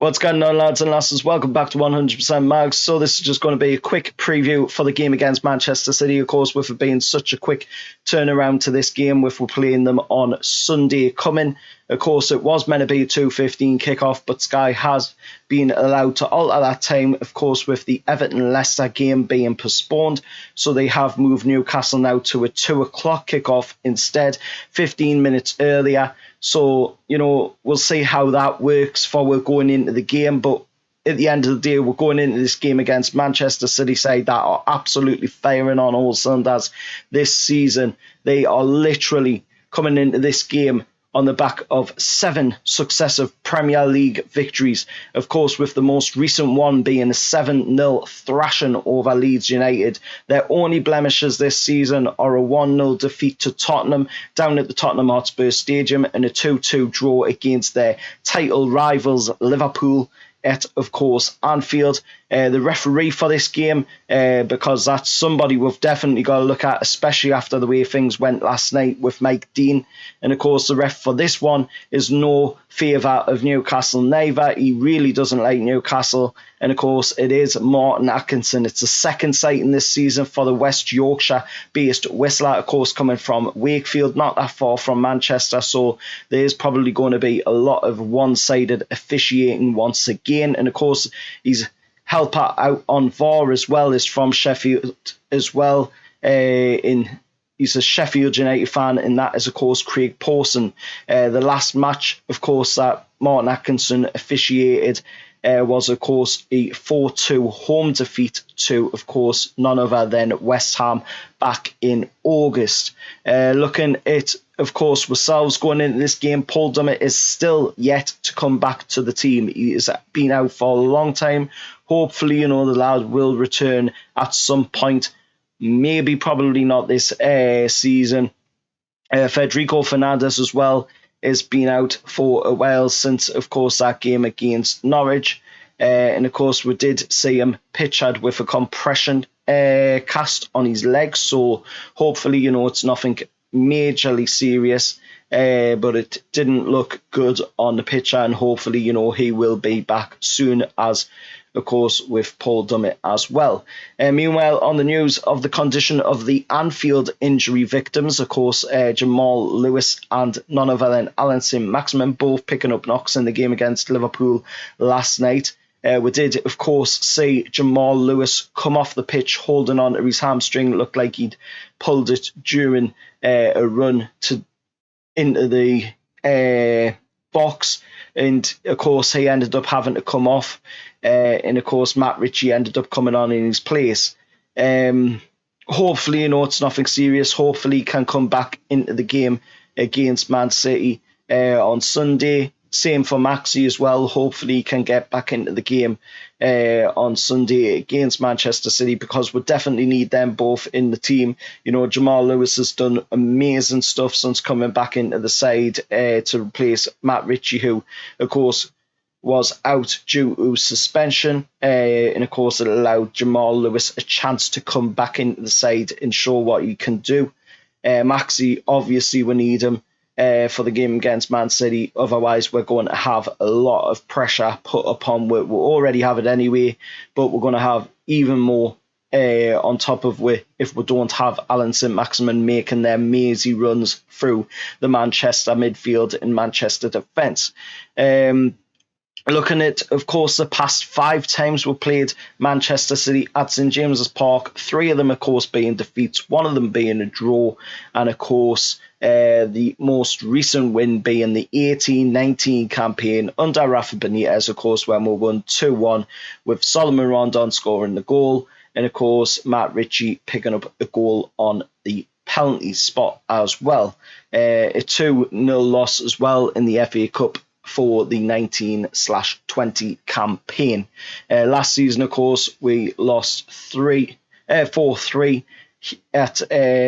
What's going on, lads and lasses? Welcome back to 100% Mags. So this is just going to be a quick preview for the game against Manchester City. Of course, with it being such a quick turnaround to this game, with we're playing them on Sunday coming. Of course, it was meant to be a 2:15 kickoff, but Sky has been allowed to alter that time, of course, with the Everton-Leicester game being postponed. So they have moved Newcastle now to a 2 o'clock kickoff instead, 15 minutes earlier. So, we'll see how that works for we're going into the game. But at the end of the day, we're going into this game against Manchester City side that are absolutely firing on all cylinders this season. They are literally coming into this game on the back of 7 successive Premier League victories. Of course, with the most recent one being a 7-0 thrashing over Leeds United. Their only blemishes this season are a 1-0 defeat to Tottenham down at the Tottenham Hotspur Stadium and a 2-2 draw against their title rivals Liverpool at, of course, Anfield. The referee for this game, because that's somebody we've definitely got to look at, especially after the way things went last night with Mike Dean. And, of course, the ref for this one is no favour of Newcastle neither. He really doesn't like Newcastle. And, of course, it is Martin Atkinson. It's the second sighting this season for the West Yorkshire-based whistler, of course, coming from Wakefield, not that far from Manchester. So there's probably going to be a lot of one-sided officiating once again. And, of course, he's helper out on VAR as well is from Sheffield as well. He's a Sheffield United fan, and that is, of course, Craig Pawson. The last match, of course, that Martin Atkinson officiated was, of course, a 4-2 home defeat to, of course, none other than West Ham back in August. Looking at, of course, ourselves going into this game, Paul Dummett is still yet to come back to the team. He has been out for a long time. Hopefully, the lad will return at some point. Maybe, probably not this season. Federico Fernandez as well has been out for a while since, of course, that game against Norwich. And, of course, we did see him pictured with a compression cast on his legs. So, hopefully, it's nothing majorly serious. But it didn't look good on the picture. And hopefully, he will be back soon as, of course, with Paul Dummett as well. Meanwhile, on the news of the condition of the Anfield injury victims, of course, Jamal Lewis and none other than Alan Saint-Maximin both picking up knocks in the game against Liverpool last night. We did, of course, see Jamal Lewis come off the pitch holding on to his hamstring. It looked like he'd pulled it during a run into the box. And, of course, he ended up having to come off. And, of course, Matt Ritchie ended up coming on in his place. Hopefully, it's nothing serious. Hopefully, he can come back into the game against Man City on Sunday. Same for Maxi as well. Hopefully, he can get back into the game on Sunday against Manchester City, because we definitely need them both in the team. Jamal Lewis has done amazing stuff since coming back into the side to replace Matt Ritchie, who, of course, was out due to suspension. And, of course, it allowed Jamal Lewis a chance to come back into the side and show what he can do. Maxi, obviously, we need him for the game against Man City. Otherwise, we're going to have a lot of pressure put upon. We already have it anyway, but we're going to have even more on top of if we don't have Alan Saint-Maximin making their mazy runs through the Manchester midfield and Manchester defence. Looking at, of course, the past 5 times we played Manchester City at St James's Park, 3 of them, of course, being defeats, 1 of them being a draw, and, of course, the most recent win being the 18-19 campaign under Rafa Benitez, of course, when we won 2-1 with Solomon Rondon scoring the goal, and, of course, Matt Ritchie picking up a goal on the penalty spot as well. A 2-0 loss as well in the FA Cup for the 19/20 campaign. Last season, of course, we lost 4-3 at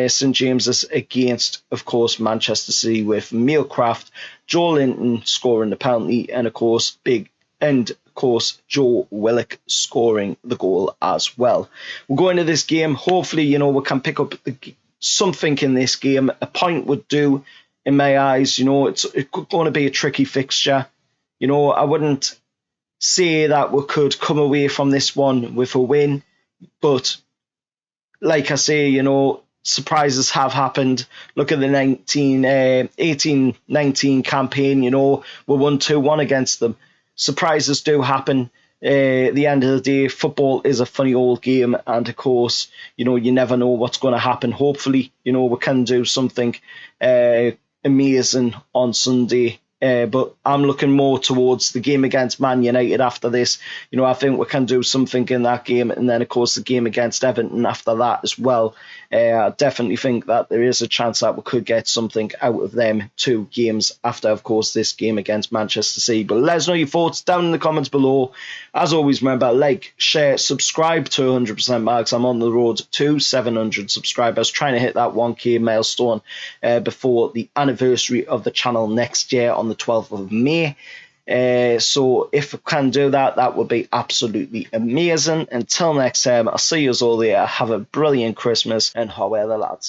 St James's against, of course, Manchester City, with Mealcraft, Joe Linton scoring the penalty, and, of course, Joe Willock scoring the goal as well. We'll go into this game. Hopefully, we can pick up something in this game. A point would do. In my eyes, it's going to be a tricky fixture. I wouldn't say that we could come away from this one with a win. But like I say, surprises have happened. Look at the 18-19 campaign, we won 2-1 against them. Surprises do happen. At the end of the day, football is a funny old game, and of course, you never know what's going to happen. Hopefully, we can do something amazing on Sunday. But I'm looking more towards the game against Man United after this. I think we can do something in that game, and then of course the game against Everton after that as well. I definitely think that there is a chance that we could get something out of them 2 games after, of course, this game against Manchester City. But let us know your thoughts down in the comments below. As always, remember, like, share, subscribe to 100% Mags. I'm on the road to 700 subscribers, trying to hit that 1K milestone before the anniversary of the channel next year on the 12th of May. So if we can do that, that would be absolutely amazing. Until next time, I'll see you all there. Have a brilliant Christmas, and how are the lads?